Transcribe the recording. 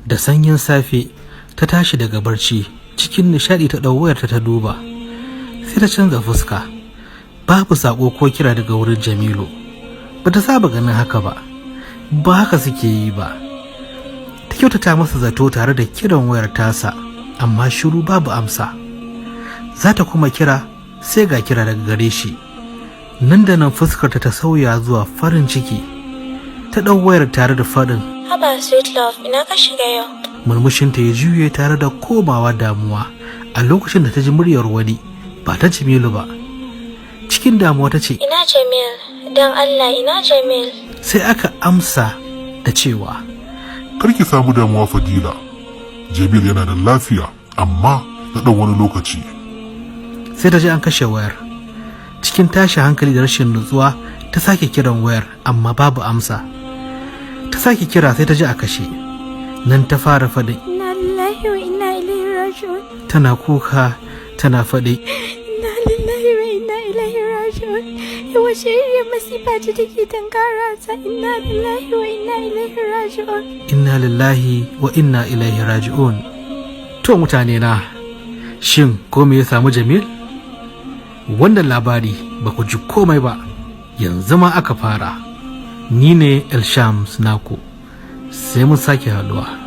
Da sanyin safe ta tashi daga barci cikin nishadi ta ɗau wayarta ta duba, sai ta canza fuska. Babu sako ko kira daga wurin Jamilu. Bata saba ganin haka ba haka suke yi ba. Ta kyautata masa zato tare da kiran wayar tasa, amma shiru babu amsa. Za ta kuma kira, sai ga kira daga gare shi. Nan da nan fuskarta ta sauya zuwa farin ciki. Ta ɗau wayar tare da faɗin, haba sweet love, ina ka shiga yau? Murmushinta ya juye tare da komawa damuwa a lokacin da ta ji muryar wani, ba ta Jamilu ba. Cikin damuwa ta ce, ina Jamil, don Allah ina Jamil. Sai aka amsa da cewa, karki samu damuwa Fadila, Jamil yana da lafiya amma na ɗan wani lokaci. Sai ta ji an kashe wayar. Cikin tashi hankali da rashin nutsuwa ta sake kiran wayar, amma babu amsa. Ta sake kira sai ta ji a kashe. Nan ta fara faɗi, inna lillahi wa inna ilaihi raji'un. Tana kuka tana faɗi, inna lillahi wa inna ilaihi raji'un. Yawa shirya masifa ce take tankara ta. Inna lillahi wa inna ilaihi raji'un. Inna lillahi wa inna ilaihi raji'un. To mutane na, shin ko me ya samu Jamil? Wannan labari ba ku ji komai ba, yanzu ma aka fara. Ni ne Elshams naku, sai mun sake haduwa.